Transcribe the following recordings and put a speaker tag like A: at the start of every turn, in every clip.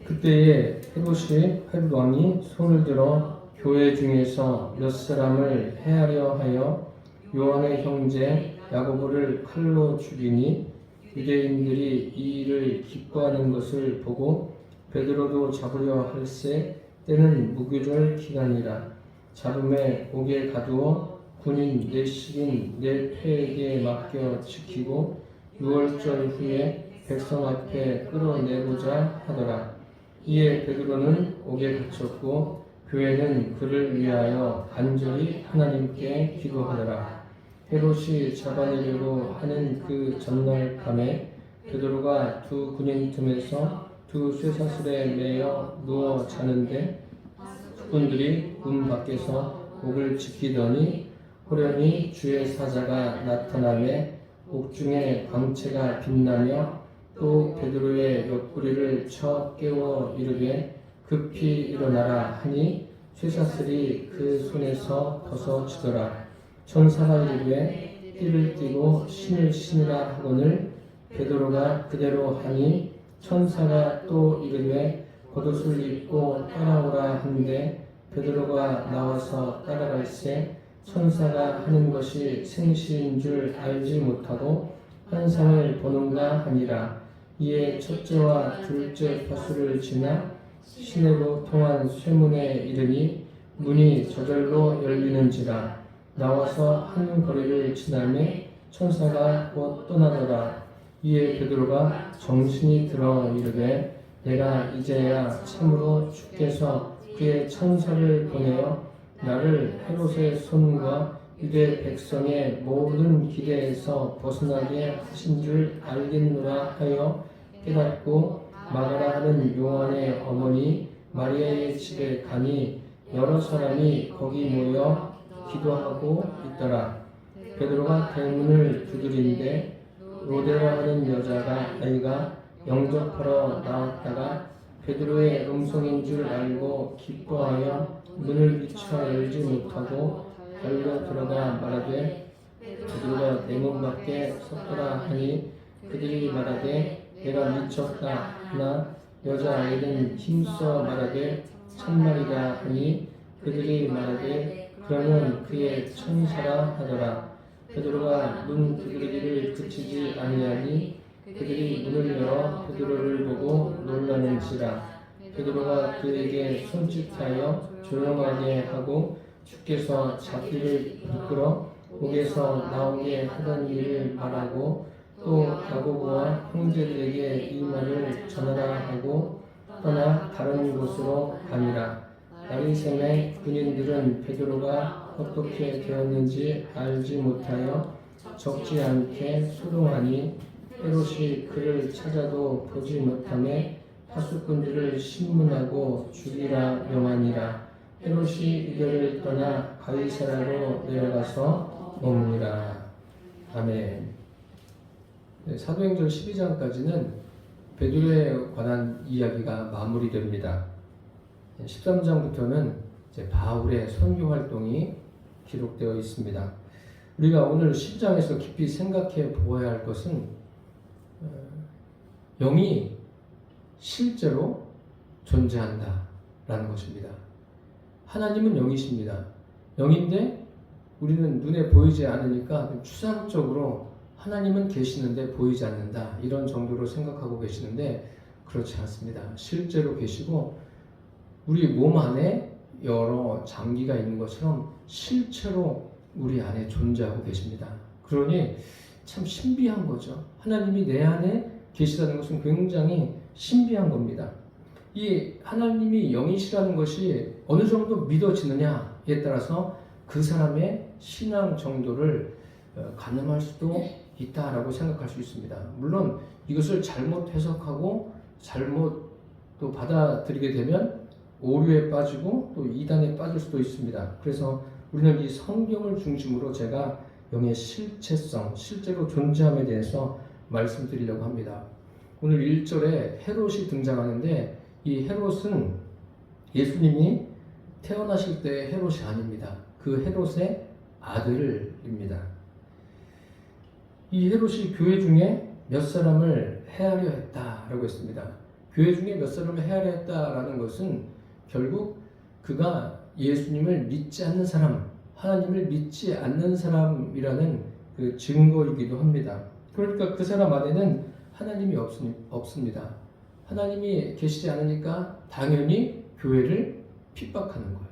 A: 그때에 헤롯이 왕이 손을 들어 교회 중에서 몇 사람을 해하려 하여 요한의 형제 야고보를 칼로 죽이니 유대인들이 이 일을 기뻐하는 것을 보고 베드로도 잡으려 할세 때는 무교절 기간이라. 잡음에 옥에 가두어 군인 넷씩인 네 패에게 맡겨 지키고 6월절 후에 백성 앞에 끌어내고자 하더라. 이에 베드로는 옥에 갇혔고 교회는 그를 위하여 간절히 하나님께 기도하더라. 헤롯이 잡아내려고 하는 그 전날 밤에 베드로가 두 군인 틈에서 두 쇠사슬에 매여 누워 자는데 군들이 문 밖에서 옥을 지키더니 호련히 주의 사자가 나타나매 옥중에 광채가 빛나며 또 베드로의 옆구리를 쳐 깨워 이르되 급히 일어나라 하니 쇠사슬이 그 손에서 벗어지더라. 천사가 이르되 띠를 띠고 신을 신으라 하거늘 베드로가 그대로 하니 천사가 또 이르되 겉옷을 입고 따라오라 하는데 베드로가 나와서 따라갈새 천사가 하는 것이 생시인 줄 알지 못하고 환상을 보는가 하니라. 이에 첫째와 둘째 파수를 지나 시내로 통한 쇠문에 이르니 문이 저절로 열리는지라. 나와서 한 거리를 지나매 천사가 곧 떠나더라. 이에 베드로가 정신이 들어 이르되 내가 이제야 참으로 주께서 그의 천사를 보내어 나를 헤롯의 손과 유대 백성의 모든 기대에서 벗어나게 하신 줄 알겠노라 하여 깨닫고 마가라 하는 요한의 어머니 마리아의 집에 가니 여러 사람이 거기 모여 기도하고 있더라. 베드로가 대문을 두드리는데 로데라 하는 여자가 아이가 영접하러 나왔다가 베드로의 음성인 줄 알고 기뻐하여 문을 비쳐 열지 못하고 달려 들어가 말하되 베드로가 내 문 밖에 섰더라 하니 그들이 말하되 내가 미쳤다 하나 여자아이는 힘써 말하되 참말이다 하니 그들이 말하되 그러면 그의 천사라 하더라. 베드로가 문 두드리기를 그치지 아니하니 그들이 문을 열어 베드로를 보고 놀라는지라. 베드로가 그에게 손짓하여 조용하게 하고 주께서 자기를 이끌어 옥에서 나오게 하던 일을 말하고 또 야고보와 형제들에게 이 말을 전하라 하고 떠나 다른 곳으로 가니라. 나리샘의 군인들은 베드로가 어떻게 되었는지 알지 못하여 적지 않게 소동하니 헤롯이 그를 찾아도 보지 못하매 파수꾼들을 신문하고 죽이라 명하니라. 헤롯이 이들을 떠나 가이사라로 내려가서 머무니라. 아멘. 사도행전 12장까지는 베드로에 관한 이야기가 마무리됩니다. 13장부터는 이제 바울의 선교 활동이 기록되어 있습니다. 우리가 오늘 10장에서 깊이 생각해 보아야 할 것은 영이 실제로 존재한다라는 것입니다. 하나님은 영이십니다. 영인데 우리는 눈에 보이지 않으니까 추상적으로 하나님은 계시는데 보이지 않는다 이런 정도로 생각하고 계시는데 그렇지 않습니다. 실제로 계시고 우리 몸 안에 여러 장기가 있는 것처럼 실제로 우리 안에 존재하고 계십니다. 그러니 참 신비한 거죠. 하나님이 내 안에 계시다는 것은 굉장히 신비한 겁니다. 이 하나님이 영이시라는 것이 어느 정도 믿어지느냐에 따라서 그 사람의 신앙 정도를 가늠할 수도 있다라고 생각할 수 있습니다. 물론 이것을 잘못 해석하고 잘못 또 받아들이게 되면 오류에 빠지고 또 이단에 빠질 수도 있습니다. 그래서 우리는 이 성경을 중심으로 제가 영의 실체성, 실제로 존재함에 대해서 말씀드리려고 합니다. 오늘 1절에 헤롯이 등장하는데 이 헤롯은 예수님이 태어나실 때의 헤롯이 아닙니다. 그 헤롯의 아들입니다. 이 헤롯이 교회 중에 몇 사람을 해하려 했다라고 했습니다. 교회 중에 몇 사람을 헤아렸다라는 것은 결국 그가 예수님을 믿지 않는 사람, 하나님을 믿지 않는 사람이라는 그 증거이기도 합니다. 그러니까 그 사람 안에는 하나님이 없습니다. 하나님이 계시지 않으니까 당연히 교회를 핍박하는 거예요.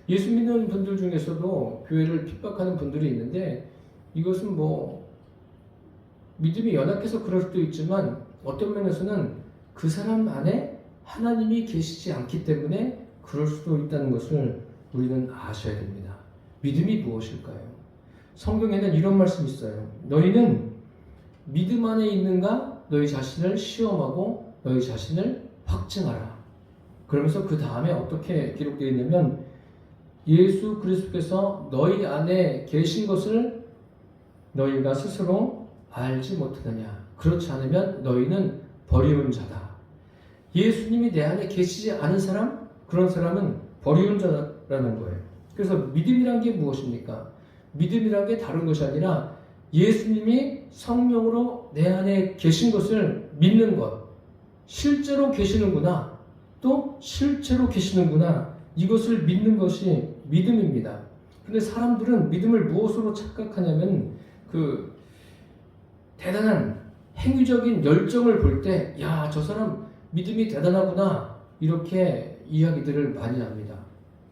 A: 예수 믿는 분들 중에서도 교회를 핍박하는 분들이 있는데 이것은 뭐 믿음이 연약해서 그럴 수도 있지만 어떤 면에서는 그 사람 안에 하나님이 계시지 않기 때문에 그럴 수도 있다는 것을 우리는 아셔야 됩니다. 믿음이 무엇일까요? 성경에는 이런 말씀이 있어요. 너희는 믿음 안에 있는가? 너희 자신을 시험하고 너희 자신을 확증하라. 그러면서 그 다음에 어떻게 기록되어 있냐면 예수 그리스도께서 너희 안에 계신 것을 너희가 스스로 알지 못하느냐. 그렇지 않으면 너희는 버리운 자다. 예수님이 내 안에 계시지 않은 사람? 그런 사람은 버리운 자라는 거예요. 그래서 믿음이란 게 무엇입니까? 믿음이란 게 다른 것이 아니라 예수님이 성령으로 내 안에 계신 것을 믿는 것. 실제로 계시는구나. 또 실제로 계시는구나. 이것을 믿는 것이 믿음입니다. 근데 사람들은 믿음을 무엇으로 착각하냐면 그 대단한 행위적인 열정을 볼 때 야, 저 사람 믿음이 대단하구나 이렇게 이야기들을 많이 합니다.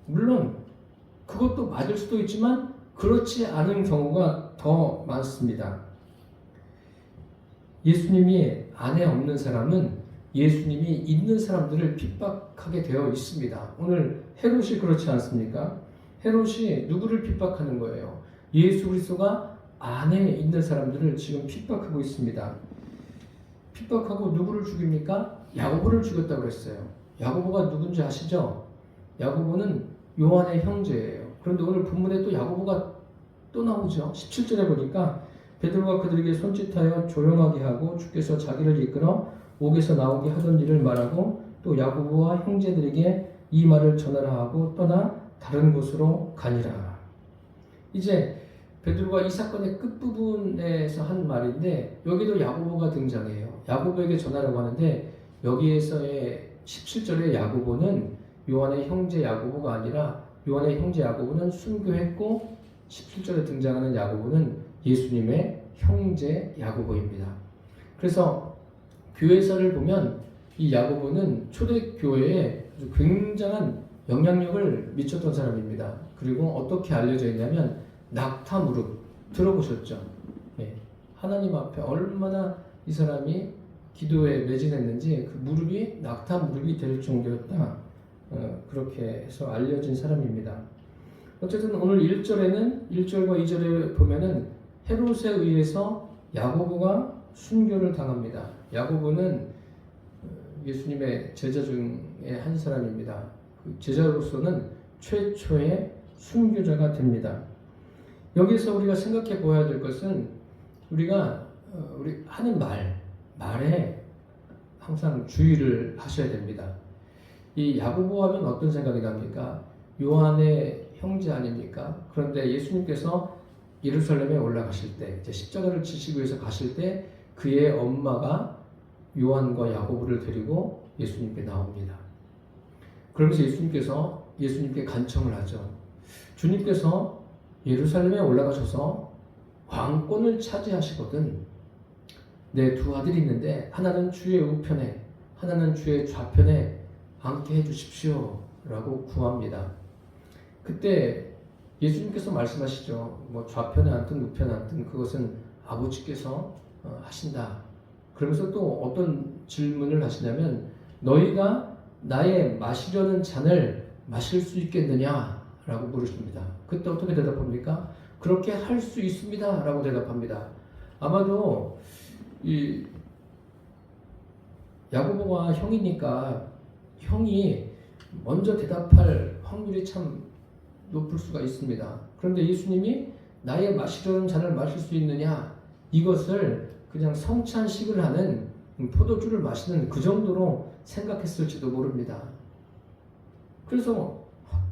A: 물론 그것도 맞을 수도 있지만 그렇지 않은 경우가 더 많습니다. 예수님이 안에 없는 사람은 예수님이 있는 사람들을 핍박하게 되어 있습니다. 오늘 헤롯이 그렇지 않습니까? 헤롯이 누구를 핍박하는 거예요? 예수 그리스도가 안에 있는 사람들을 지금 핍박하고 있습니다. 핍박하고 누구를 죽입니까? 야고보를 죽였다고 그랬어요. 야고보가 누군지 아시죠? 야고보는 요한의 형제예요. 그런데 오늘 본문에 또 야고보가 또 나오죠. 17절에 보니까 베드로가 그들에게 손짓하여 조용하게 하고 주께서 자기를 이끌어 옥에서 나오게 하던 일을 말하고 또 야고보와 형제들에게 이 말을 전하라 하고 떠나 다른 곳으로 가니라. 이제 베드로가 이 사건의 끝부분에서 한 말인데 여기도 야고보가 등장해요. 야고보에게 전하라고 하는데 여기에서의 17절의 야고보는 요한의 형제 야고보가 아니라 요한의 형제 야고보는 순교했고 17절에 등장하는 야고보는 예수님의 형제 야고보입니다. 그래서 교회사를 보면 이 야고보는 초대교회에 아주 굉장한 영향력을 미쳤던 사람입니다. 그리고 어떻게 알려져 있냐면 낙타 무릎 들어보셨죠? 네. 하나님 앞에 얼마나 이 사람이 기도에 매진했는지 그 무릎이 낙타 무릎이 될 정도였다. 그렇게 해서 알려진 사람입니다. 어쨌든 오늘 1절에는 1절과 2절에 보면은 헤롯에 의해서 야고보가 순교를 당합니다. 야고보는 예수님의 제자 중에 한 사람입니다. 그 제자로서는 최초의 순교자가 됩니다. 여기서 우리가 생각해 보아야 될 것은 우리가 우리 하는 말에 항상 주의를 하셔야 됩니다. 이 야고보 하면 어떤 생각이 납니까? 요한의 형제 아닙니까? 그런데 예수님께서 예루살렘에 올라가실 때, 이제 십자가를 지시기 위해서 가실 때 그의 엄마가 요한과 야고보를 데리고 예수님께 나옵니다. 그러면서 예수님께 간청을 하죠. 주님께서 예루살렘에 올라가셔서 왕권을 차지하시거든 내 두 아들이 있는데 하나는 주의 우편에 하나는 주의 좌편에 앉게 해주십시오 라고 구합니다. 그때 예수님께서 말씀하시죠. 뭐 좌편에 앉든 우편에 앉든 그것은 아버지께서 하신다. 그러면서 또 어떤 질문을 하시냐면 너희가 나의 마시려는 잔을 마실 수 있겠느냐 라고 물으십니다. 그때 어떻게 대답합니까? 그렇게 할 수 있습니다 라고 대답합니다. 아마도 이 야고보가 형이니까 형이 먼저 대답할 확률이 참 높을 수가 있습니다. 그런데 예수님이 나의 마시려는 잔을 마실 수 있느냐 이것을 그냥 성찬식을 하는 포도주를 마시는 그 정도로 생각했을지도 모릅니다. 그래서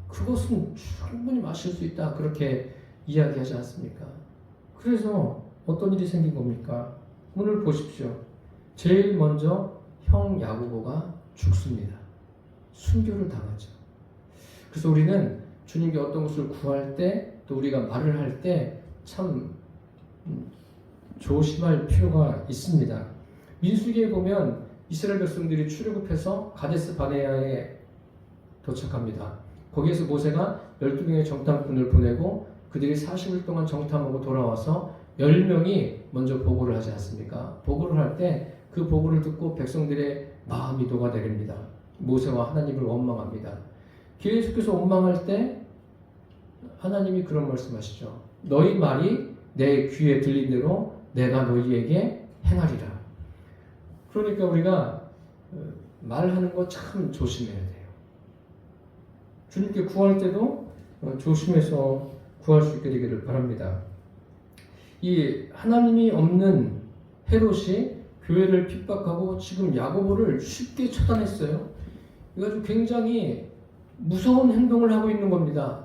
A: 그것은 충분히 마실 수 있다 그렇게 이야기하지 않습니까? 그래서 어떤 일이 생긴 겁니까? 오늘 보십시오. 제일 먼저 형 야고보가 죽습니다. 순교를 당하죠. 그래서 우리는 주님께 어떤 것을 구할 때 또 우리가 말을 할 때 참 조심할 필요가 있습니다. 민수기에 보면 이스라엘 백성들이 출애굽해서 가데스 바네아에 도착합니다. 거기에서 모세가 12명의 정탐꾼을 보내고 그들이 40일 동안 정탐하고 돌아와서 10명이 먼저 보고를 하지 않습니까? 보고를 할 때 그 보고를 듣고 백성들의 마음이 녹아내립니다. 모세와 하나님을 원망합니다. 계속해서 원망할 때 하나님이 그런 말씀하시죠. 너희 말이 내 귀에 들린 대로 내가 너희에게 행하리라. 그러니까 우리가 말하는 거 참 조심해야 돼요. 주님께 구할 때도 조심해서 구할 수 있게 되기를 바랍니다. 이 하나님이 없는 헤롯이 교회를 핍박하고 지금 야고보를 쉽게 처단했어요. 이거 굉장히 무서운 행동을 하고 있는 겁니다.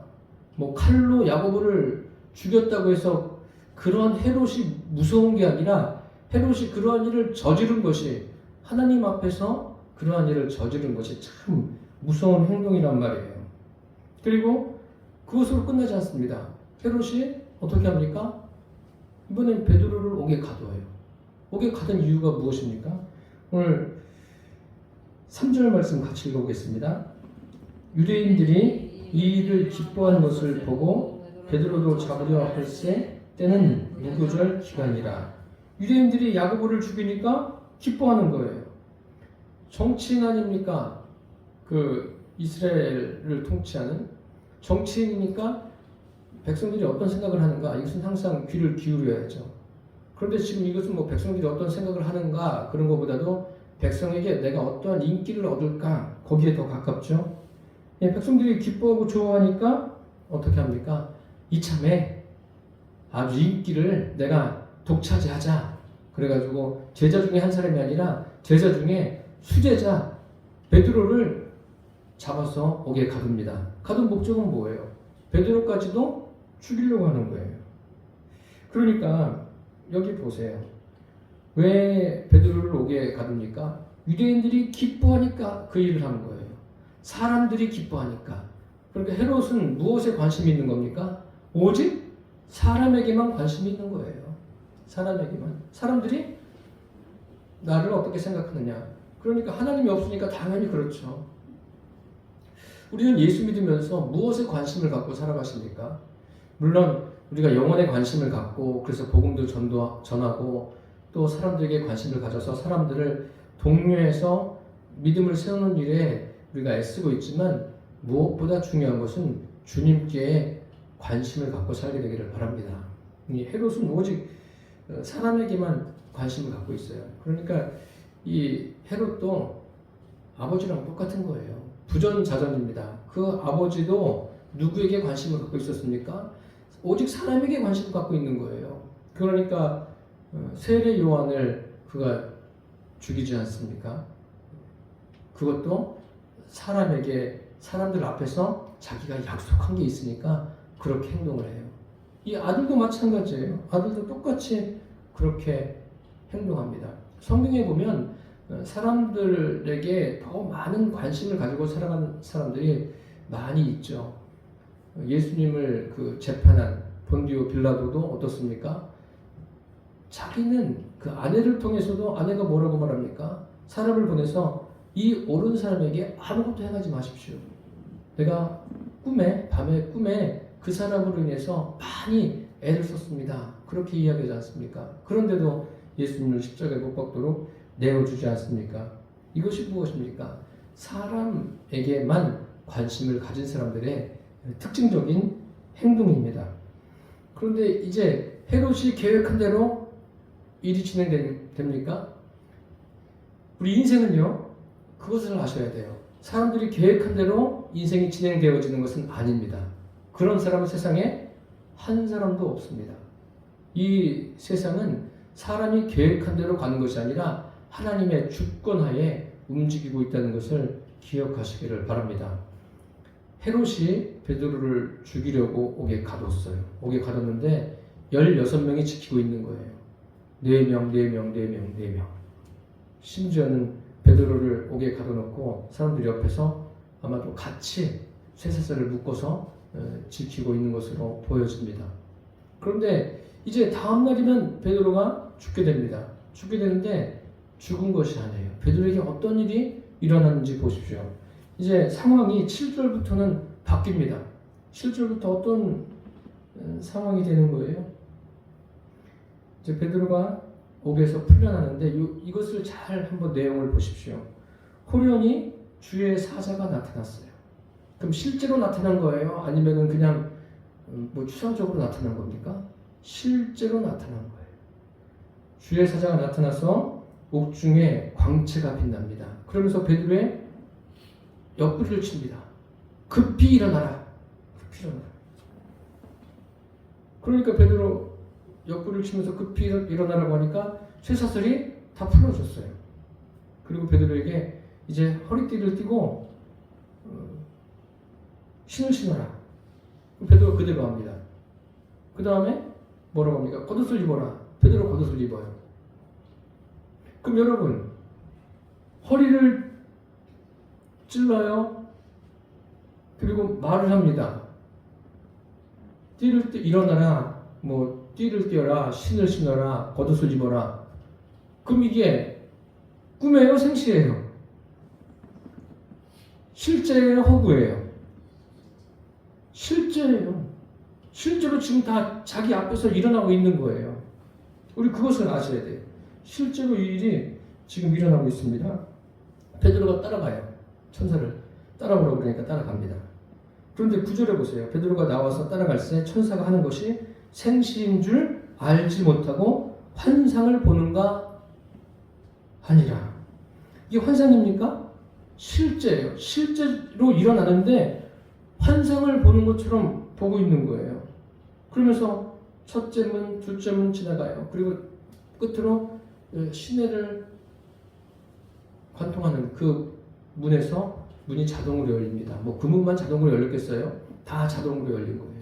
A: 뭐 칼로 야고보를 죽였다고 해서 그러한 헤롯이 무서운 게 아니라 헤롯이 그러한 일을 저지른 것이 하나님 앞에서 그러한 일을 저지른 것이 참 무서운 행동이란 말이에요. 그리고 그것으로 끝나지 않습니다. 헤롯이 어떻게 합니까? 이번엔 베드로를 옥에 가둬요. 옥에 가둔 이유가 무엇입니까? 오늘 3절 말씀 같이 읽어보겠습니다. 유대인들이 이 일을 기뻐한 것을 보고 베드로도 잡으려 할세 때는 무교절 기간이라. 유대인들이 야고보를 죽이니까 기뻐하는 거예요. 정치인 아닙니까? 그 이스라엘을 통치하는 정치인이니까 백성들이 어떤 생각을 하는가? 이것은 항상 귀를 기울여야죠. 그런데 지금 이것은 뭐 백성들이 어떤 생각을 하는가 그런 것보다도 백성에게 내가 어떠한 인기를 얻을까 거기에 더 가깝죠. 예, 백성들이 기뻐하고 좋아하니까 어떻게 합니까? 이참에 아주 인기를 내가 독차지하자. 그래가지고 제자 중에 한 사람이 아니라 제자 중에 수제자 베드로를 잡아서 옥에 가둡니다. 가둔 목적은 뭐예요? 베드로까지도 죽이려고 하는 거예요. 그러니까 여기 보세요. 왜 베드로를 옥에 가둡니까? 유대인들이 기뻐하니까 그 일을 하는 거예요. 사람들이 기뻐하니까. 그러니까 헤롯은 무엇에 관심이 있는 겁니까? 오직 사람에게만 관심이 있는 거예요. 사람에게만. 사람들이 나를 어떻게 생각하느냐. 그러니까 하나님이 없으니까 당연히 그렇죠. 우리는 예수 믿으면서 무엇에 관심을 갖고 살아가십니까? 물론 우리가 영혼에 관심을 갖고 그래서 복음도 전하고 또 사람들에게 관심을 가져서 사람들을 독려해서 믿음을 세우는 일에 우리가 애쓰고 있지만 무엇보다 중요한 것은 주님께 관심을 갖고 살게 되기를 바랍니다. 이 헤롯은 오직 사람에게만 관심을 갖고 있어요. 그러니까 이 헤롯도 아버지랑 똑같은 거예요. 부전자전입니다. 그 아버지도 누구에게 관심을 갖고 있었습니까? 오직 사람에게 관심을 갖고 있는 거예요. 그러니까 세례 요한을 그가 죽이지 않습니까? 그것도 사람들 앞에서 자기가 약속한 게 있으니까 그렇게 행동을 해요. 이 아들도 마찬가지예요. 아들도 똑같이 그렇게 행동합니다. 성경에 보면 사람들에게 더 많은 관심을 가지고 살아가는 사람들이 많이 있죠. 예수님을 재판한 본디오 빌라도도 어떻습니까? 자기는 그 아내를 통해서도 아내가 뭐라고 말합니까? 사람을 보내서 이 옳은 사람에게 아무것도 행하지 마십시오. 내가 밤에 꿈에 그 사람으로 인해서 많이 애를 썼습니다. 그렇게 이야기하지 않습니까? 그런데도 예수님을 십자가에 못 박도록 내어주지 않습니까? 이것이 무엇입니까? 사람에게만 관심을 가진 사람들의 특징적인 행동입니다. 그런데 이제 헤롯이 계획한 대로 일이 진행됩니까? 우리 인생은요, 그것을 아셔야 돼요. 사람들이 계획한 대로 인생이 진행되어지는 것은 아닙니다. 그런 사람은 세상에 한 사람도 없습니다. 이 세상은 사람이 계획한 대로 가는 것이 아니라 하나님의 주권하에 움직이고 있다는 것을 기억하시기를 바랍니다. 헤롯이 베드로를 죽이려고 옥에 가뒀어요. 옥에 가뒀는데 16명이 지키고 있는 거예요. 4명. 심지어는 베드로를 옥에 가둬놓고 사람들이 옆에서 아마도 같이 쇠사슬을 묶어서 지키고 있는 것으로 보여집니다. 그런데 이제 다음 날이면 베드로가 죽게 됩니다. 죽게 되는데 죽은 것이 아니에요. 베드로에게 어떤 일이 일어났는지 보십시오. 이제 상황이 7절부터는 바뀝니다. 7절부터 어떤 상황이 되는 거예요? 이제 베드로가 옥에서 풀려나는데 이것을 잘 한번 내용을 보십시오. 호련히 주의 사자가 나타났어요. 그럼 실제로 나타난 거예요? 아니면은 그냥 뭐 추상적으로 나타난 겁니까? 실제로 나타난 거예요. 주의 사자가 나타나서 옥중에 광채가 빛납니다. 그러면서 베드로의 옆구리를 칩니다. 급히 일어나라. 급히 일어나라. 그러니까 베드로 옆구리를 치면서 급히 일어나라고 하니까 쇠사슬이 다 풀어졌어요. 그리고 베드로에게 이제 허리띠를 띠고 신을 신어라. 베드로가 그대로 합니다. 그 다음에 뭐라고 합니까? 겉옷을 입어라. 베드로 겉옷을 입어요. 그럼 여러분 허리를 찔러요. 그리고 말을 합니다. 띠를 일어나라. 뭐 띠를 띄어라. 신을 신어라. 겉옷을 입어라. 그럼 이게 꿈이에요? 생시예요? 실제예요? 허구예요? 실제예요. 실제로 지금 다 자기 앞에서 일어나고 있는 거예요. 우리 그것을 아셔야 돼요. 실제로 이 일이 지금 일어나고 있습니다. 베드로가 따라가요. 천사를 따라오라고 그러니까 따라갑니다. 그런데 9절에 보세요. 베드로가 나와서 따라갈 때 천사가 하는 것이 생시인 줄 알지 못하고 환상을 보는가 아니라. 이게 환상입니까? 실제예요. 실제로 일어나는데 환상을 보는 것처럼 보고 있는 거예요. 그러면서 첫째 문, 둘째 문 지나가요. 그리고 끝으로 시내를 관통하는 그 문에서 문이 자동으로 열립니다. 뭐 그 문만 자동으로 열렸겠어요? 다 자동으로 열린 거예요.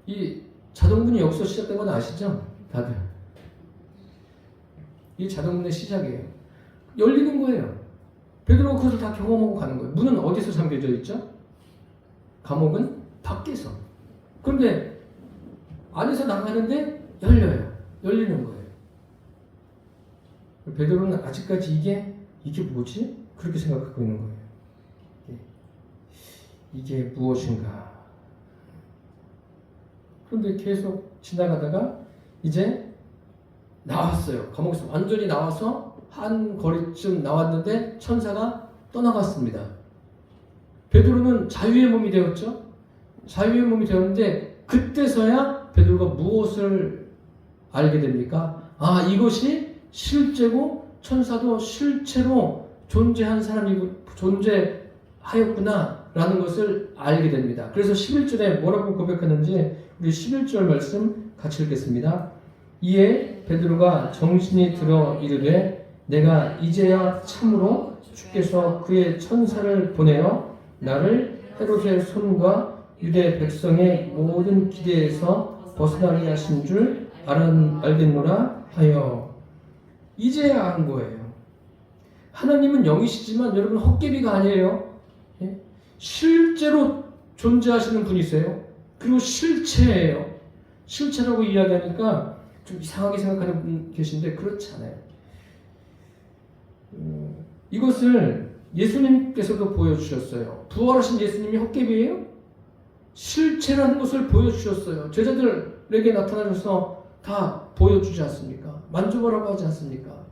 A: 이 자동문이 여기서 시작된 건 아시죠? 다들. 이 자동문의 시작이에요. 열리는 거예요. 베드로가 그것을 다 경험하고 가는 거예요. 문은 어디서 잠겨져 있죠? 감옥은 밖에서. 그런데 안에서 나가는데 열려요. 열리는 거예요. 베드로는 아직까지 이게 뭐지? 그렇게 생각하고 있는 거예요. 이게 무엇인가? 그런데 계속 지나가다가 이제 나왔어요. 감옥에서 완전히 나와서 한 거리쯤 나왔는데 천사가 떠나갔습니다. 베드로는 자유의 몸이 되었죠. 자유의 몸이 되었는데 그때서야 베드로가 무엇을 알게 됩니까? 아, 이것이 실제고 천사도 실제로 존재한 존재하였구나 라는 것을 알게 됩니다. 그래서 11절에 뭐라고 고백하는지 우리 11절 말씀 같이 읽겠습니다. 이에 베드로가 정신이 들어 이르되 내가 이제야 참으로 주께서 그의 천사를 보내어 나를 헤롯의 손과 유대 백성의 모든 기대에서 벗어나게 하신 줄 알겠노라 하여. 이제야 한 거예요. 하나님은 영이시지만 여러분 헛개비가 아니에요. 예? 실제로 존재하시는 분이세요. 그리고 실체예요. 실체라고 이야기하니까 좀 이상하게 생각하는 분 계신데 그렇지 않아요. 이것을 예수님께서도 보여주셨어요. 부활하신 예수님이 헛개비예요? 실체라는 것을 보여주셨어요. 제자들에게 나타나셔서 다 보여주지 않습니까? 만져보라고 하지 않습니까?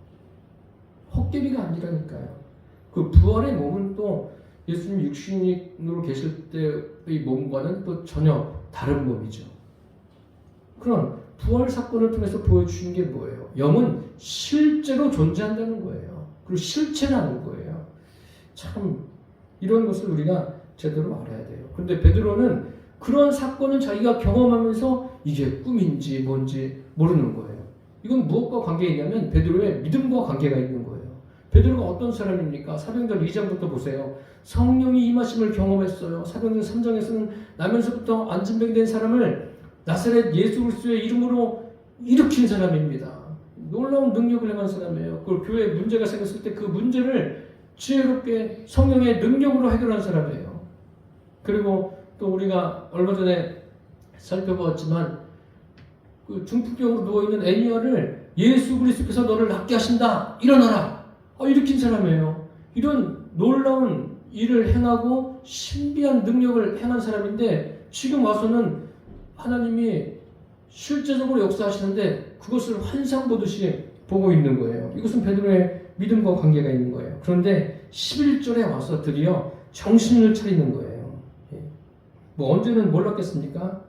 A: 헛개비가 아니라니까요. 그 부활의 몸은 또 예수님 육신으로 계실 때의 몸과는 또 전혀 다른 몸이죠. 그런 부활 사건을 통해서 보여주신 게 뭐예요? 영은 실제로 존재한다는 거예요. 그리고 실체라는 거예요. 참 이런 것을 우리가 제대로 알아야 돼요. 그런데 베드로는 그런 사건을 자기가 경험하면서 이게 꿈인지 뭔지 모르는 거예요. 이건 무엇과 관계가 있냐면 베드로의 믿음과 관계가 있는 거예요. 베드로가 어떤 사람입니까? 사도행전 2장부터 보세요. 성령이 임하심을 경험했어요. 사도행전 3장에서는 나면서부터 안진병이 된 사람을 나사렛 예수 그리스도의 이름으로 일으킨 사람입니다. 놀라운 능력을 행한 사람이에요. 그걸 교회에 문제가 생겼을 때 그 문제를 지혜롭게 성령의 능력으로 해결한 사람이에요. 그리고 또 우리가 얼마 전에 살펴보았지만 그 중풍병으로 누워있는 애니아를 예수 그리스도께서 너를 낫게 하신다. 일어나라. 일으킨 사람이에요. 이런 놀라운 일을 행하고 신비한 능력을 행한 사람인데 지금 와서는 하나님이 실제적으로 역사하시는데 그것을 환상 보듯이 보고 있는 거예요. 이것은 베드로의 믿음과 관계가 있는 거예요. 그런데 11절에 와서 드디어 정신을 차리는 거예요. 뭐 언제는 몰랐겠습니까?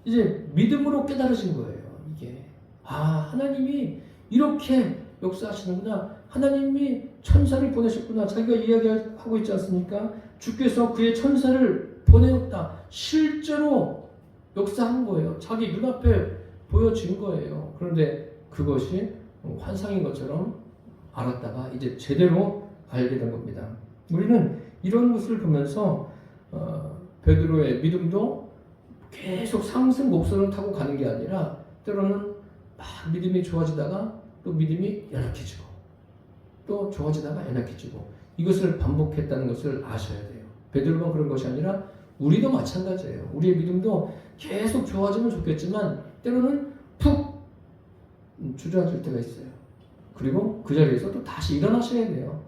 A: 이제 믿음으로 깨달으신 거예요. 이게 하나님이 이렇게 역사하시는구나. 하나님이 천사를 보내셨구나. 자기가 이야기하고 있지 않습니까? 주께서 그의 천사를 보내었다. 실제로 역사한 거예요. 자기 눈앞에 보여진 거예요. 그런데 그것이 환상인 것처럼 알았다가 이제 제대로 알게 된 겁니다. 우리는 이런 것을 보면서 베드로의 믿음도 계속 상승 곡선을 타고 가는 게 아니라 때로는 막 믿음이 좋아지다가 또 믿음이 연약해지고 또 좋아지다가 연약해지고 이것을 반복했다는 것을 아셔야 돼요. 베드로만 그런 것이 아니라 우리도 마찬가지예요. 우리의 믿음도 계속 좋아지면 좋겠지만 때로는 푹 주저앉을 때가 있어요. 그리고 그 자리에서 또 다시 일어나셔야 돼요.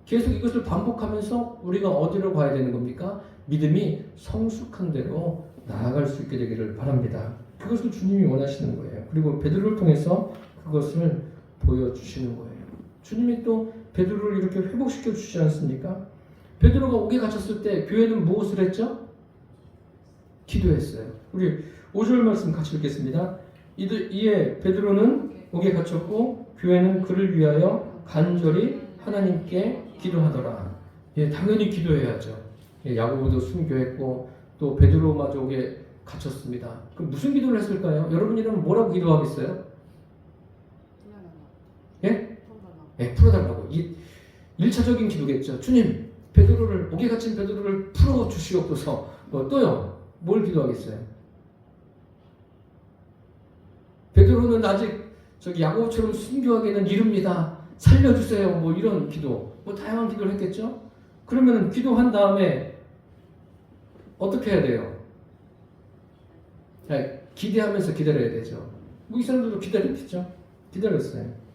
A: 계속 이것을 반복하면서 우리가 어디로 가야 되는 겁니까? 믿음이 성숙한 대로 나아갈 수 있게 되기를 바랍니다. 그것을 주님이 원하시는 거예요. 그리고 베드로를 통해서 그것을 보여주시는 거예요. 주님이 또 베드로를 이렇게 회복시켜 주시지 않습니까? 베드로가 옥에 갇혔을 때 교회는 무엇을 했죠? 기도했어요. 우리 5절 말씀 같이 읽겠습니다. 이에 베드로는 옥에 갇혔고 교회는 그를 위하여 간절히 하나님께 기도하더라. 당연히 기도해야죠. 야고보도 순교했고 또 베드로마저 옥에 갇혔습니다. 그럼 무슨 기도를 했을까요? 여러분이라면 뭐라고 기도하겠어요? 풀어달라고. 1차적인 기도겠죠. 주님, 베드로를 옥에 갇힌 베드로를 풀어 주시옵소서. 또요. 뭘 기도하겠어요? 베드로는 아직 야고보처럼 순교하기에는 이릅니다. 살려주세요. 이런 기도, 다양한 기도를 했겠죠. 그러면 기도한 다음에 어떻게 해야 돼요? 기대하면서 기다려야 되죠. 이 사람들도 기다렸겠죠. 기다렸어요.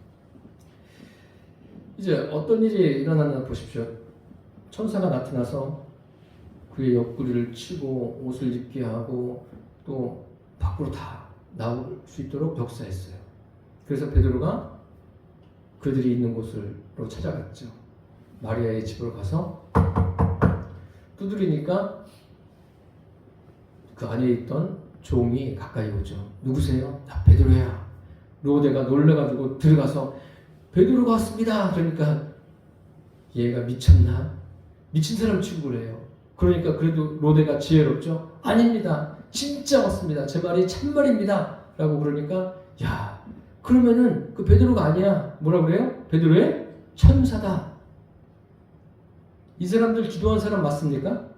A: 이제 어떤 일이 일어났나 보십시오. 천사가 나타나서 그의 옆구리를 치고 옷을 입게 하고 또 밖으로 다 나올 수 있도록 역사했어요. 그래서 베드로가 그들이 있는 곳으로 찾아갔죠. 마리아의 집으로 가서 두드리니까 그 안에 있던 종이 가까이 오죠. 누구세요? 나 베드로야. 로데가 놀래가지고 들어가서 베드로가 왔습니다. 그러니까 얘가 미쳤나? 미친 사람 취급을 해요. 그러니까 그래도 로데가 지혜롭죠. 아닙니다. 진짜 왔습니다. 제 말이 참말입니다. 라고 그러니까 그러면은 그 베드로가 아니야. 뭐라 그래요? 베드로의 천사다. 이 사람들 기도한 사람 맞습니까?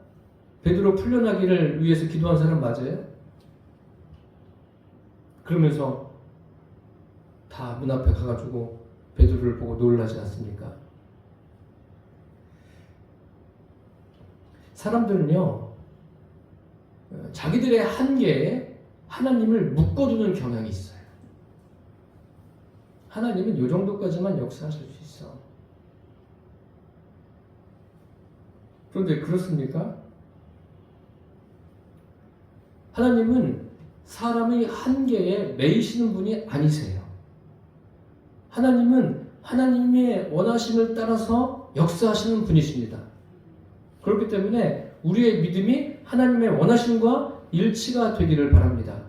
A: 베드로 풀려나기를 위해서 기도한 사람 맞아요? 그러면서 다 문 앞에 가가지고 베드로를 보고 놀라지 않습니까? 사람들은요, 자기들의 한계에 하나님을 묶어두는 경향이 있어요. 하나님은 이 정도까지만 역사하실 수 있어. 그런데 그렇습니까? 하나님은 사람의 한계에 매이시는 분이 아니세요. 하나님은 하나님의 원하심을 따라서 역사하시는 분이십니다. 그렇기 때문에 우리의 믿음이 하나님의 원하심과 일치가 되기를 바랍니다.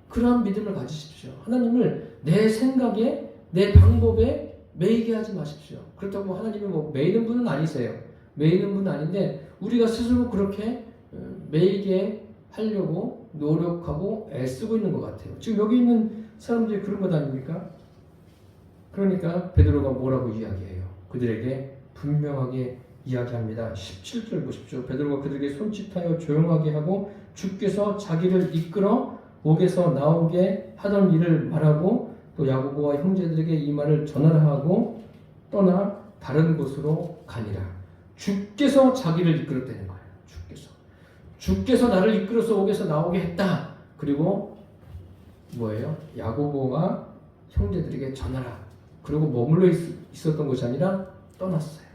A: 그러한 믿음을 가지십시오. 하나님을 내 생각에, 내 방법에 매이게 하지 마십시오. 그렇다고 하나님이 매이는 분은 아니세요. 매이는 분은 아닌데 우리가 스스로 그렇게 매이게 하려고 노력하고 애쓰고 있는 것 같아요. 지금 여기 있는 사람들이 그런 것 아닙니까? 그러니까 베드로가 뭐라고 이야기해요? 그들에게 분명하게 이야기합니다. 17절 보십시오. 베드로가 그들에게 손짓하여 조용하게 하고 주께서 자기를 이끌어 옥에서 나오게 하던 일을 말하고 또 야고보와 형제들에게 이 말을 전하라 하고 떠나 다른 곳으로 가니라. 주께서 자기를 이끌었다는 거예요. 주께서 나를 이끌어서 옥에서 나오게 했다. 그리고 뭐예요? 야고보가 형제들에게 전하라. 그리고 머물러 있었던 것이 아니라 떠났어요.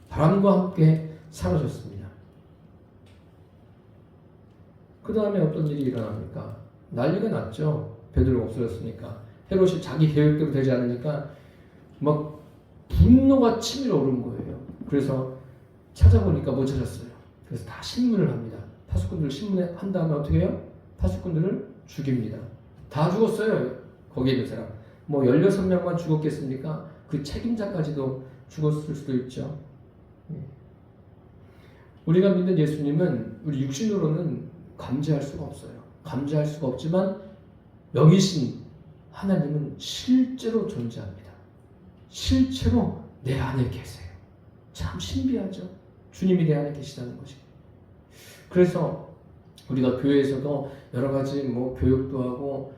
A: 바람과 함께 사라졌습니다. 그 다음에 어떤 일이 일어납니까? 난리가 났죠. 베드로가 없어졌으니까. 헤롯이 자기 계획대로 되지 않으니까 막 분노가 치밀어 오른 거예요. 그래서 찾아보니까 못 찾았어요. 그래서 다 신문을 합니다. 파수꾼들 신문에 한 다음에 어떻게 해요? 파수꾼들을 죽입니다. 다 죽었어요. 거기에 있는 사람. 뭐 16명만 죽었겠습니까? 그 책임자까지도 죽었을 수도 있죠. 우리가 믿는 예수님은 우리 육신으로는 감지할 수가 없어요. 감지할 수가 없지만 영이신 하나님은 실제로 존재합니다. 실제로 내 안에 계세요. 참 신비하죠. 주님이 내 안에 계시다는 것이. 그래서 우리가 교회에서도 여러 가지 뭐 교육도 하고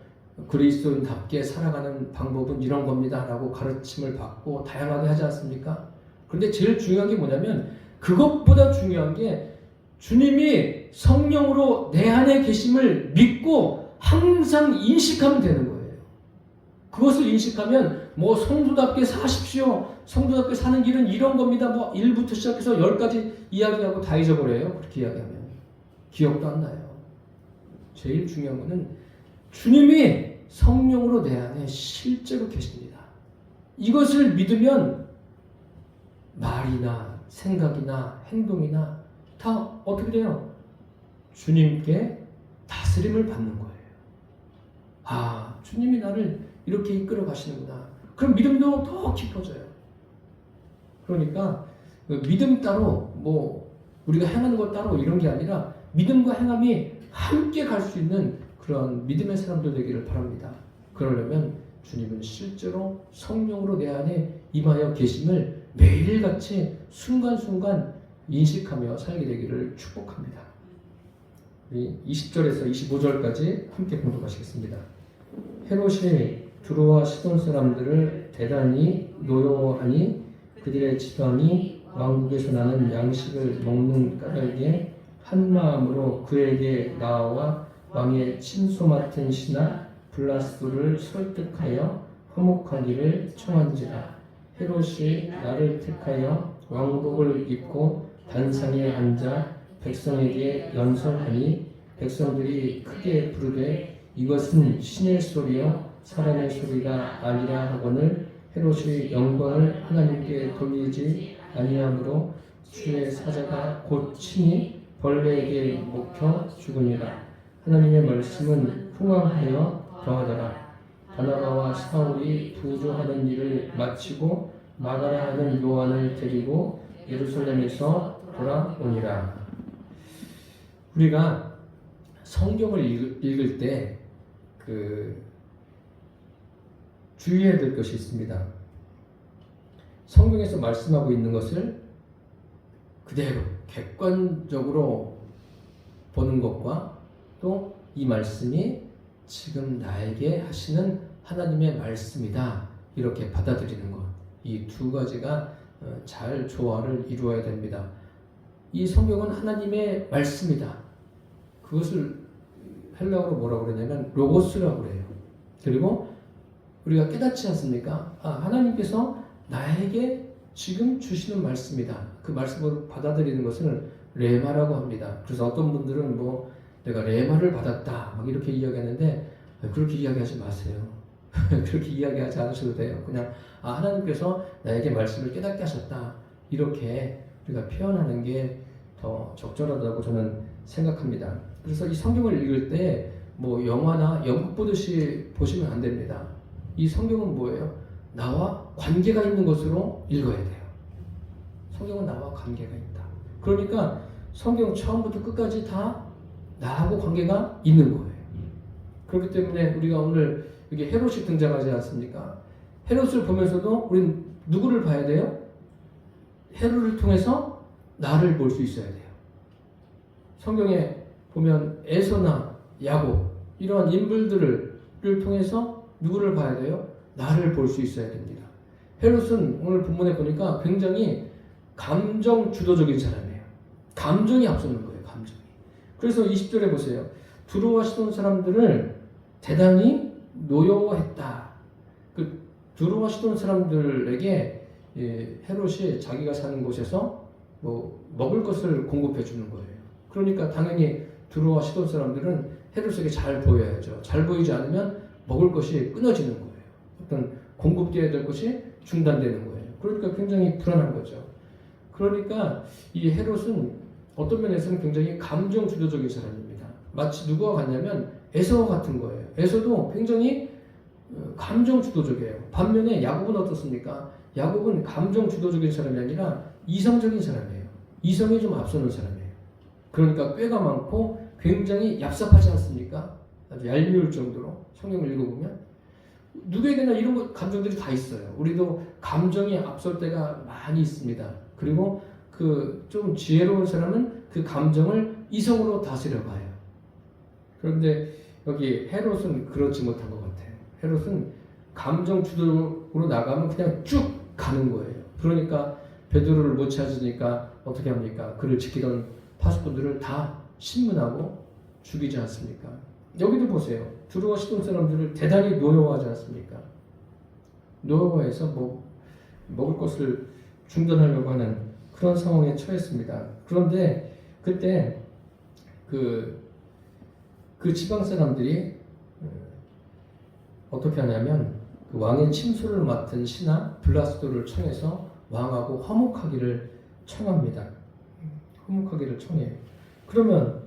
A: 그리스도인답게 살아가는 방법은 이런 겁니다 라고 가르침을 받고 다양하게 하지 않습니까? 그런데 제일 중요한 게 뭐냐면 그것보다 중요한 게 주님이 성령으로 내 안에 계심을 믿고 항상 인식하면 되는 거예요. 그것을 인식하면 뭐 성도답게 사십시오. 성도답게 사는 길은 이런 겁니다. 뭐 1부터 시작해서 10까지 이야기하고 다 잊어버려요. 그렇게 이야기하면. 기억도 안 나요. 제일 중요한 거는 주님이 성령으로 내 안에 실제로 계십니다. 이것을 믿으면 말이나 생각이나 행동이나 다 어떻게 돼요? 주님께 다스림을 받는 거예요. 아, 주님이 나를 이렇게 이끌어 가시는구나. 그럼 믿음도 더 깊어져요. 그러니까 믿음 따로 뭐 우리가 행하는 것 따로 이런 게 아니라 믿음과 행함이 함께 갈 수 있는 그런 믿음의 사람들 되기를 바랍니다. 그러려면 주님은 실제로 성령으로 내 안에 임하여 계심을 매일같이 순간순간 인식하며 살게 되기를 축복합니다. 우리 20절에서 25절까지 함께 공독하시겠습니다. 헤롯이 두로와 시돈 사람들을 대단히 노여워하니 그들의 지방이 왕국에서 나는 양식을 먹는 까닭에 한 마음으로 그에게 나와 왕의 친소 맡은 신하 블라스도를 설득하여 화목하기를 청한지라. 헤롯이 나를 택하여 왕복을 입고 단상에 앉아 백성에게 연설하니 백성들이 크게 부르되 이것은 신의 소리요 사람의 소리가 아니라 하거늘 헤롯이 영광을 하나님께 돌리지 아니하므로 주의 사자가 곧 친히 벌레에게 먹혀 죽으니라. 하나님의 말씀은 흥왕하여 더하더라. 바나바와 사울이 부조하는 일을 마치고 마가라 하는 요한을 데리고 예루살렘에서 돌아오니라. 우리가 성경을 읽을 때 주의해야 될 것이 있습니다. 성경에서 말씀하고 있는 것을 그대로 객관적으로 보는 것과 또 이 말씀이 지금 나에게 하시는 하나님의 말씀이다 이렇게 받아들이는 것, 이 두 가지가 잘 조화를 이루어야 됩니다. 이 성경은 하나님의 말씀이다. 그것을 헬라어로 뭐라고 그러냐면 로고스라고 그래요. 그리고 우리가 깨닫지 않습니까? 하나님께서 나에게 지금 주시는 말씀이다. 그 말씀을 받아들이는 것을 레마라고 합니다. 그래서 어떤 분들은 뭐 내가 레마를 받았다 막 이렇게 이야기하는데 그렇게 이야기하지 마세요. 그렇게 이야기하지 않으셔도 돼요. 그냥 하나님께서 나에게 말씀을 깨닫게 하셨다 이렇게 우리가 표현하는 게 더 적절하다고 저는 생각합니다. 그래서 이 성경을 읽을 때 뭐 영화나 연극 보듯이 보시면 안 됩니다. 이 성경은 뭐예요? 나와 관계가 있는 것으로 읽어야 돼요. 성경은 나와 관계가 있다. 그러니까 성경 처음부터 끝까지 다 나하고 관계가 있는 거예요. 그렇기 때문에 우리가 오늘 여기 헤롯이 등장하지 않습니까? 헤롯을 보면서도 우리는 누구를 봐야 돼요? 헤롯을 통해서 나를 볼 수 있어야 돼요. 성경에 보면 에서나 야곱 이러한 인물들을 통해서 누구를 봐야 돼요? 나를 볼 수 있어야 됩니다. 헤롯은 오늘 본문에 보니까 굉장히 감정 주도적인 사람이에요. 감정이 앞서는 거예요. 감정이. 그래서 20절에 보세요. 두로와 시돈 사람들을 대단히 노여워했다. 그 두로와 시돈 사람들에게 헤롯이 자기가 사는 곳에서 뭐 먹을 것을 공급해 주는 거예요. 그러니까 당연히 두로와 시돈 사람들은 헤롯에게 잘 보여야죠. 잘 보이지 않으면 먹을 것이 끊어지는 거예요. 어떤 공급되어야 될 것이 중단되는 거예요. 그러니까 굉장히 불안한 거죠. 그러니까 이 헤롯은 어떤 면에서는 굉장히 감정 주도적인 사람입니다. 마치 누구와 같냐면 에서와 같은 거예요. 에서도 굉장히 감정 주도적이에요. 반면에 야곱은 어떻습니까? 야곱은 감정 주도적인 사람이 아니라 이성적인 사람이에요. 이성이 좀 앞서는 사람이에요. 그러니까 꾀가 많고 굉장히 얍삽하지 않습니까? 아주 얄미울 정도로 성경을 읽어보면 누구에게나 이런 감정들이 다 있어요. 우리도 감정이 앞설 때가 많이 있습니다. 그리고 그 좀 지혜로운 사람은 그 감정을 이성으로 다스려 봐요. 그런데 여기 헤롯은 그렇지 못한 것 같아요. 헤롯은 감정 주도로 나가면 그냥 쭉 가는 거예요. 그러니까 베드로를 못 찾으니까 어떻게 합니까? 그를 지키던 파수꾼들을 다 신문하고 죽이지 않습니까? 여기도 보세요. 두로와 시돈 사람들을 대단히 노여워하지 않습니까? 노여워해서 먹을 것을 중단하려고 하는 그런 상황에 처했습니다. 그런데 그때 그 지방 사람들이 어떻게 하냐면 그 왕의 침소를 맡은 신하 블라스도를 청해서 왕하고 화목하기를 청합니다. 화목하기를 청해요. 그러면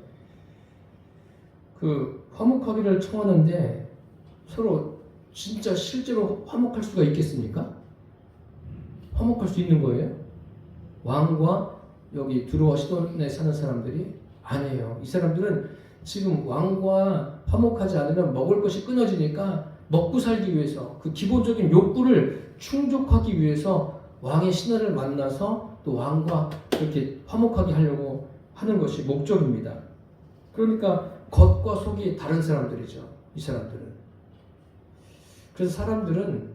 A: 그 화목하기를 청하는데 서로 진짜 실제로 화목할 수가 있겠습니까? 화목할 수 있는 거예요? 왕과 여기 두로와 시돈에 사는 사람들이 아니에요. 이 사람들은 지금 왕과 화목하지 않으면 먹을 것이 끊어지니까 먹고 살기 위해서 그 기본적인 욕구를 충족하기 위해서 왕의 신하를 만나서 또 왕과 이렇게 화목하게 하려고 하는 것이 목적입니다. 그러니까 겉과 속이 다른 사람들이죠. 이 사람들은. 그래서 사람들은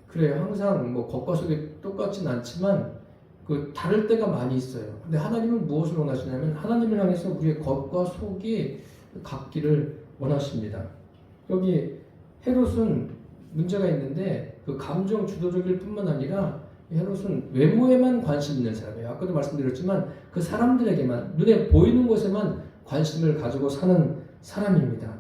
A: 그래요. 항상 뭐 겉과 속이 똑같진 않지만 그 다를 때가 많이 있어요. 근데 하나님은 무엇을 원하시냐면 하나님을 향해서 우리의 겉과 속이 같기를 원하십니다. 여기 헤롯은 문제가 있는데 그 감정 주도적일 뿐만 아니라 헤롯은 외모에만 관심 있는 사람이에요. 아까도 말씀드렸지만 그 사람들에게만 눈에 보이는 것에만 관심을 가지고 사는 사람입니다.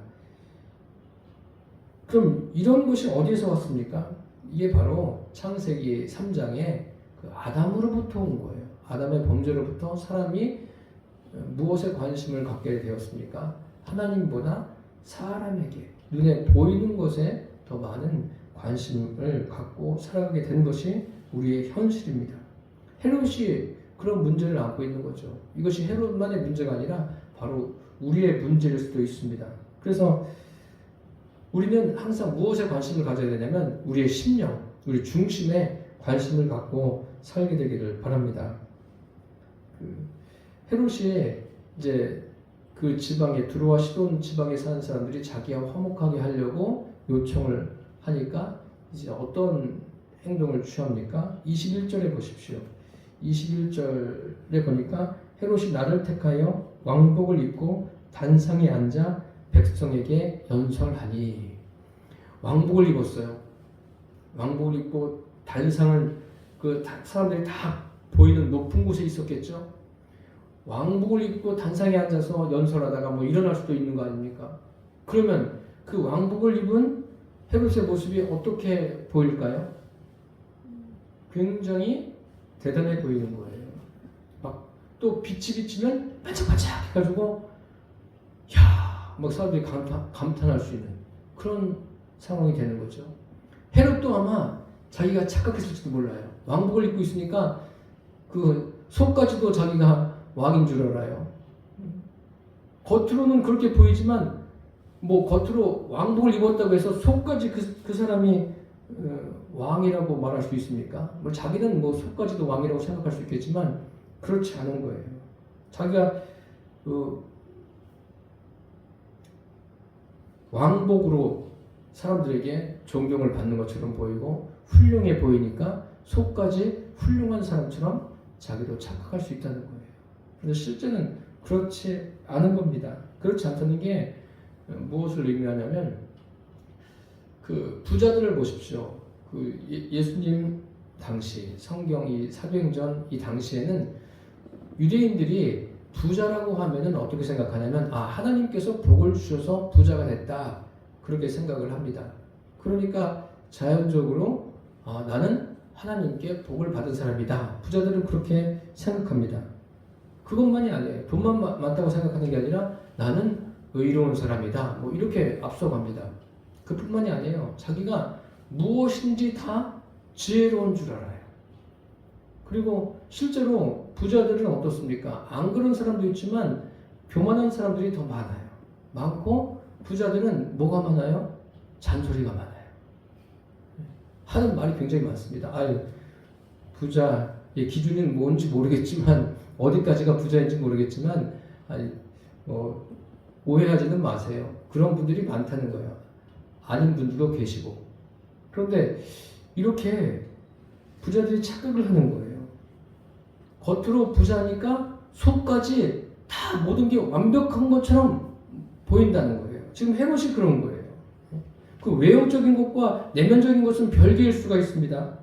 A: 그럼 이런 것이 어디에서 왔습니까? 이게 바로 창세기 3장에 그 아담으로부터 온 거예요. 아담의 범죄로부터 사람이 무엇에 관심을 갖게 되었습니까? 하나님보다 사람에게 눈에 보이는 것에 더 많은 관심을 갖고 살아가게 된 것이 우리의 현실입니다. 헤롯이 그런 문제를 안고 있는 거죠. 이것이 헤롯만의 문제가 아니라 바로 우리의 문제일 수도 있습니다. 그래서 우리는 항상 무엇에 관심을 가져야 되냐면 우리의 심령, 우리 중심에 관심을 갖고 살게 되기를 바랍니다. 헤롯이 이제 그 지방에 두로와 시돈 지방에 사는 사람들이 자기와 화목하게 하려고 요청을 하니까 이제 어떤 행동을 취합니까? 21절에 보십시오. 21절에 보니까 헤롯이 나를 택하여 왕복을 입고 단상에 앉아 백성에게 연설하니. 왕복을 입었어요. 왕복을 입고 단상을 그 사람들이 다 보이는 높은 곳에 있었겠죠. 왕복을 입고 단상에 앉아서 연설하다가 뭐 일어날 수도 있는 거 아닙니까? 그러면 그 왕복을 입은 헤롯의 모습이 어떻게 보일까요? 굉장히 대단해 보이는 거예요. 막 또 빛이 비치면 반짝반짝 해가지고 막 사람들이 감탄할 수 있는 그런 상황이 되는 거죠. 헤롯도 아마 자기가 착각했을지도 몰라요. 왕복을 입고 있으니까 그 속까지도 자기가 왕인 줄 알아요. 겉으로는 그렇게 보이지만 뭐 겉으로 왕복을 입었다고 해서 속까지 그 사람이 왕이라고 말할 수 있습니까? 뭐 자기는 뭐 속까지도 왕이라고 생각할 수 있겠지만 그렇지 않은 거예요. 자기가 왕복으로 사람들에게 존경을 받는 것처럼 보이고 훌륭해 보이니까 속까지 훌륭한 사람처럼 자기도 착각할 수 있다는 거예요. 그런데 실제는 그렇지 않은 겁니다. 그렇지 않다는 게 무엇을 의미하냐면 그 부자들을 보십시오. 그 예수님 당시 성경 이 사도행전 이 당시에는 유대인들이 부자라고 하면은 어떻게 생각하냐면 하나님께서 복을 주셔서 부자가 됐다 그렇게 생각을 합니다. 그러니까 자연적으로 나는 하나님께 복을 받은 사람이다. 부자들은 그렇게 생각합니다. 그것만이 아니에요. 돈만 많다고 생각하는 게 아니라 나는 의로운 사람이다. 뭐 이렇게 앞서갑니다. 그뿐만이 아니에요. 자기가 무엇인지 다 지혜로운 줄 알아요. 그리고 실제로 부자들은 어떻습니까? 안 그런 사람도 있지만 교만한 사람들이 더 많아요. 많고 부자들은 뭐가 많아요? 잔소리가 많아요. 하는 말이 굉장히 많습니다. 부자의 기준은 뭔지 모르겠지만 어디까지가 부자인지 모르겠지만 오해하지는 마세요. 그런 분들이 많다는 거예요. 아닌 분들도 계시고. 그런데 이렇게 부자들이 착각을 하는 거예요. 겉으로 부자니까 속까지 다 모든 게 완벽한 것처럼 보인다는 거예요. 지금 헤롯이 그런 거예요. 그 외형적인 것과 내면적인 것은 별개일 수가 있습니다.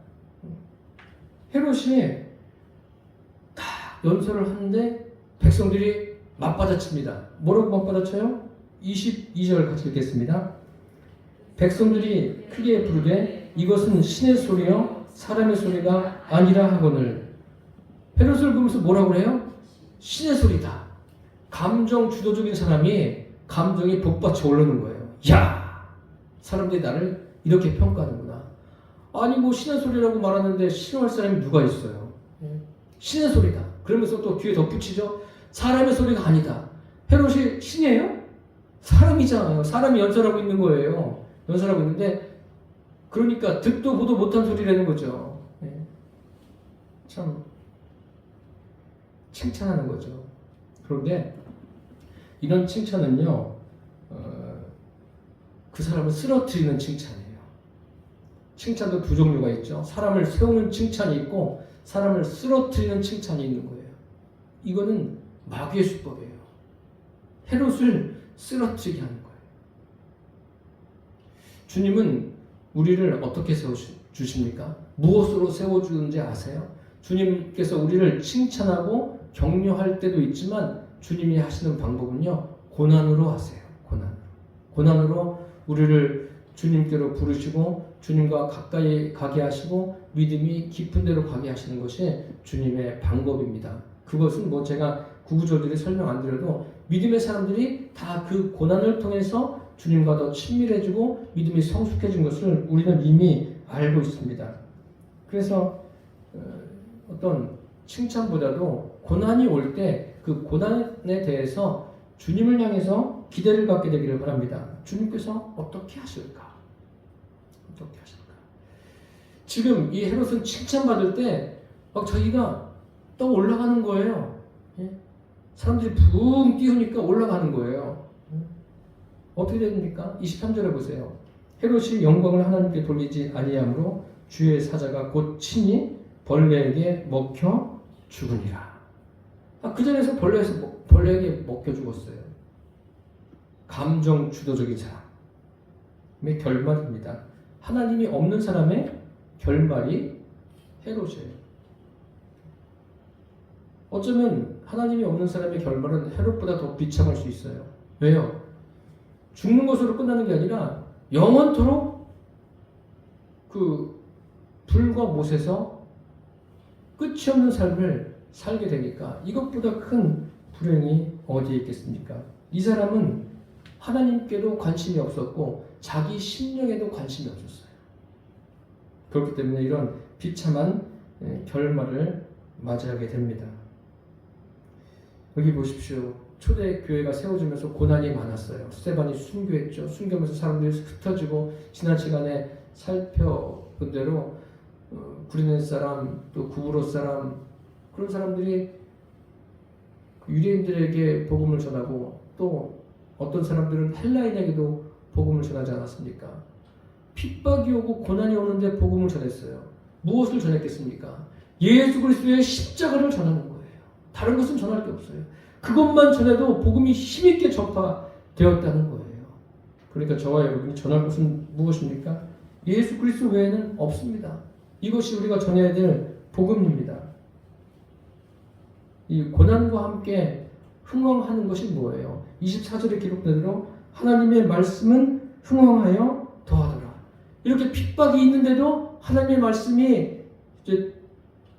A: 헤롯이 다 연설을 하는데 백성들이 맞받아칩니다. 뭐라고 맞받아쳐요? 22절 같이 읽겠습니다. 백성들이 크게 부르되 이것은 신의 소리요 사람의 소리가 아니라 하거늘. 헤롯을 보면서 뭐라고 해요? 신의 소리다. 감정 주도적인 사람이 감정이 복받쳐 오르는 거예요. 야! 사람들이 나를 이렇게 평가하는구나. 아니 뭐 신의 소리라고 말하는데 싫어할 사람이 누가 있어요? 신의 소리다. 그러면서 또 뒤에 덧붙이죠. 사람의 소리가 아니다. 헤롯이 신이에요? 사람이잖아요. 사람이 연설하고 있는 거예요. 연설하고 있는데 그러니까 듣도 보도 못한 소리라는 거죠. 참 칭찬하는 거죠. 그런데 이런 칭찬은요, 그 사람을 쓰러뜨리는 칭찬이에요. 칭찬도 두 종류가 있죠. 사람을 세우는 칭찬이 있고 사람을 쓰러뜨리는 칭찬이 있는 거예요. 이거는 마귀의 수법이에요. 헤롯을 쓰러뜨리게 하는 거예요. 주님은 우리를 어떻게 세워주십니까? 무엇으로 세워주는지 아세요? 주님께서 우리를 칭찬하고 격려할 때도 있지만 주님이 하시는 방법은요, 고난으로 하세요. 고난으로 우리를 주님께로 부르시고 주님과 가까이 가게 하시고 믿음이 깊은 데로 가게 하시는 것이 주님의 방법입니다. 그것은 뭐 제가 구구절절히 설명 안 드려도 믿음의 사람들이 다 그 고난을 통해서 주님과 더 친밀해지고 믿음이 성숙해진 것을 우리는 이미 알고 있습니다. 그래서 어떤 칭찬보다도 고난이 올 때 그 고난에 대해서 주님을 향해서 기대를 갖게 되기를 바랍니다. 주님께서 어떻게 하실까? 어떻게 하실까? 지금 이 헤롯은 칭찬받을 때 막 자기가 또 올라가는 거예요. 사람들이 붕 띄우니까 올라가는 거예요. 어떻게 됩니까? 23절에 보세요. 헤롯이 영광을 하나님께 돌리지 아니하므로 주의 사자가 곧 친히 벌레에게 먹혀 죽으니라. 그 전에서 벌레에게 먹혀 죽었어요. 감정 주도적인 사람의 결말입니다. 하나님이 없는 사람의 결말이 헤롯이에요. 어쩌면 하나님이 없는 사람의 결말은 헤롯보다 더 비참할 수 있어요. 왜요? 죽는 것으로 끝나는 게 아니라 영원토록 그 불과 못에서 끝이 없는 삶을 살게 되니까 이것보다 큰 불행이 어디에 있겠습니까? 이 사람은 하나님께도 관심이 없었고 자기 심령에도 관심이 없었어요. 그렇기 때문에 이런 비참한 결말을 맞이하게 됩니다. 여기 보십시오. 초대 교회가 세워지면서 고난이 많았어요. 스데반이 순교했죠. 순교하면서 사람들이 흩어지고 지난 시간에 살펴본 대로 구리네 사람, 또 구브로 사람 그런 사람들이 유대인들에게 복음을 전하고 또 어떤 사람들은 헬라인에게도 복음을 전하지 않았습니까? 핍박이 오고 고난이 오는데 복음을 전했어요. 무엇을 전했겠습니까? 예수 그리스도의 십자가를 전하는 거예요. 다른 것은 전할 게 없어요. 그것만 전해도 복음이 힘있게 전파되었다는 거예요. 그러니까 저와 여러분이 전할 것은 무엇입니까? 예수 그리스도 외에는 없습니다. 이것이 우리가 전해야 될 복음입니다. 이 고난과 함께 흥왕하는 것이 뭐예요? 24절에 기록된 대로 하나님의 말씀은 흥왕하여 더하더라. 이렇게 핍박이 있는데도 하나님의 말씀이 이제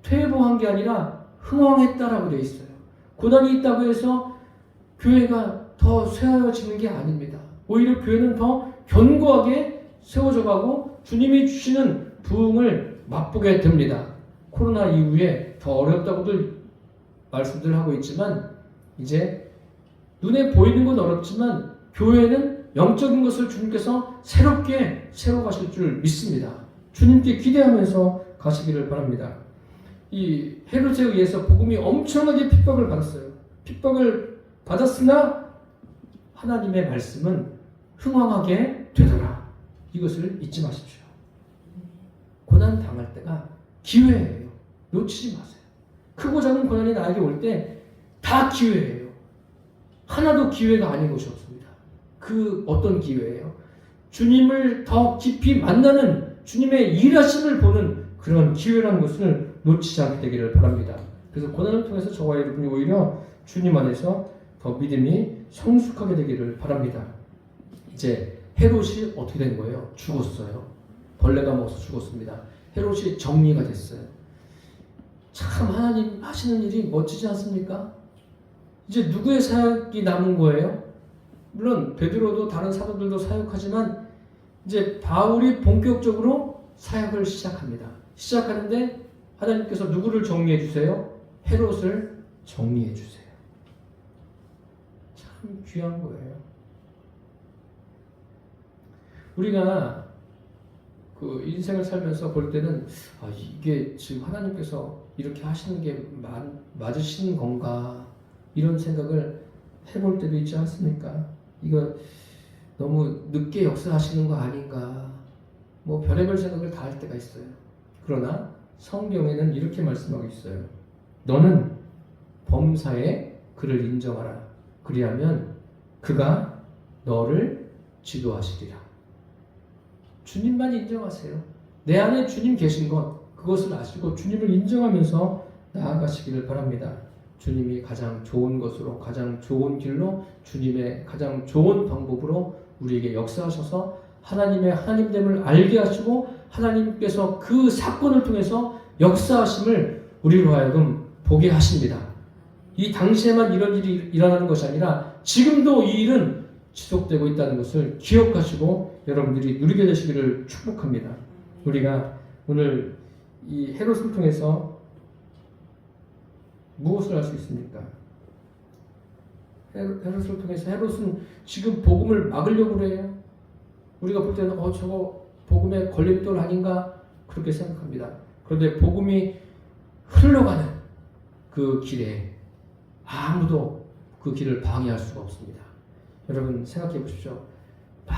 A: 퇴보한 게 아니라 흥왕했다라고 되어 있어요. 고난이 있다고 해서 교회가 더 쇠하여지는 게 아닙니다. 오히려 교회는 더 견고하게 세워져 가고 주님이 주시는 부흥을 맛보게 됩니다. 코로나 이후에 더 어렵다고들 말씀들 하고 있지만 이제 눈에 보이는 건 어렵지만 교회는 영적인 것을 주님께서 새롭게 세워 가실 줄 믿습니다. 주님께 기대하면서 가시기를 바랍니다. 이 헤롯에 의해서 복음이 엄청나게 핍박을 받았어요. 핍박을 받았으나 하나님의 말씀은 흥왕하게 되더라. 이것을 잊지 마십시오. 고난 당할 때가 기회예요. 놓치지 마세요. 크고 작은 고난이 나에게 올 때 다 기회예요. 하나도 기회가 아닌 것이 없습니다. 그 어떤 기회예요? 주님을 더 깊이 만나는 주님의 일하심을 보는 그런 기회라는 것을 놓치지 않게 되기를 바랍니다. 그래서 고난을 통해서 저와 여러분이 오히려 주님 안에서 더 믿음이 성숙하게 되기를 바랍니다. 이제 헤롯이 어떻게 된 거예요? 죽었어요. 벌레가 먹어서 죽었습니다. 헤롯이 정리가 됐어요. 참 하나님 하시는 일이 멋지지 않습니까? 이제 누구의 사역이 남은 거예요? 물론 베드로도 다른 사도들도 사역하지만 이제 바울이 본격적으로 사역을 시작합니다. 시작하는데 하나님께서 누구를 정리해 주세요? 헤롯을 정리해 주세요. 참 귀한 거예요. 우리가 그 인생을 살면서 볼 때는 이게 지금 하나님께서 이렇게 하시는 게 맞으시는 건가 이런 생각을 해볼 때도 있지 않습니까? 이거 너무 늦게 역사하시는 거 아닌가 뭐 별의별 생각을 다 할 때가 있어요. 그러나 성경에는 이렇게 말씀하고 있어요. 너는 범사에 그를 인정하라. 그리하면 그가 너를 지도하시리라. 주님만 인정하세요. 내 안에 주님 계신 것 그것을 아시고 주님을 인정하면서 나아가시기를 바랍니다. 주님이 가장 좋은 것으로 가장 좋은 길로 주님의 가장 좋은 방법으로 우리에게 역사하셔서 하나님의 하나님됨을 알게 하시고 하나님께서 그 사건을 통해서 역사하심을 우리로 하여금 보게 하십니다. 이 당시에만 이런 일이 일어나는 것이 아니라 지금도 이 일은 지속되고 있다는 것을 기억하시고 여러분들이 누리게 되시기를 축복합니다. 우리가 오늘 이 헤롯을 통해서 무엇을 할 수 있습니까? 헤롯을 통해서 헤롯은 지금 복음을 막으려고 그래요. 우리가 볼 때는 저거 복음의 걸림돌 아닌가 그렇게 생각합니다. 그런데 복음이 흘러가는 그 길에 아무도 그 길을 방해할 수가 없습니다. 여러분 생각해 보십시오. 막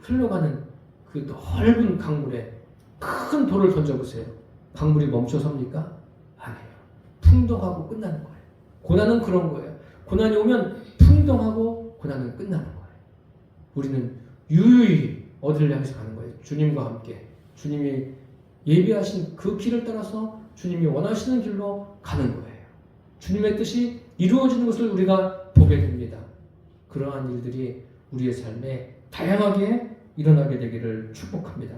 A: 흘러가는 그 넓은 강물에 큰 돌을 던져보세요. 강물이 멈춰 섭니까? 아니에요. 풍덩하고 끝나는 거예요. 고난은 그런 거예요. 고난이 오면 풍덩하고 고난은 끝나는 거예요. 우리는 유유히 어디를 향해서 가는 거예요? 주님과 함께. 주님이 예비하신 그 길을 따라서 주님이 원하시는 길로 가는 거예요. 주님의 뜻이 이루어지는 것을 우리가 보게 됩니다. 그러한 일들이 우리의 삶에 다양하게 일어나게 되기를 축복합니다.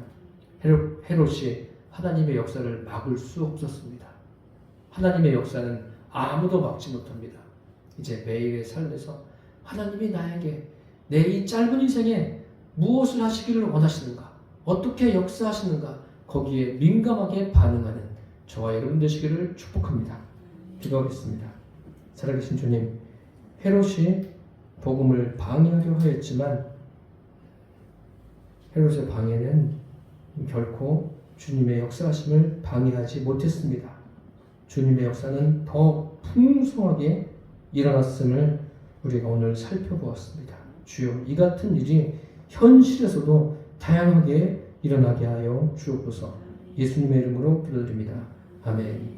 A: 헤롯이 하나님의 역사를 막을 수 없었습니다. 하나님의 역사는 아무도 막지 못합니다. 이제 매일의 삶에서 하나님이 나에게 내 이 짧은 인생에 무엇을 하시기를 원하시는가, 어떻게 역사하시는가 거기에 민감하게 반응하는 저와 여러분 되시기를 축복합니다. 기도하겠습니다. 살아계신 주님, 헤롯이 복음을 방해하려 하였지만 헤롯의 방해는 결코 주님의 역사하심을 방해하지 못했습니다. 주님의 역사는 더 풍성하게 일어났음을 우리가 오늘 살펴보았습니다. 주여, 이 같은 일이 현실에서도 다양하게 일어나게 하여 주옵소서. 예수님의 이름으로 기도드립니다. 아멘.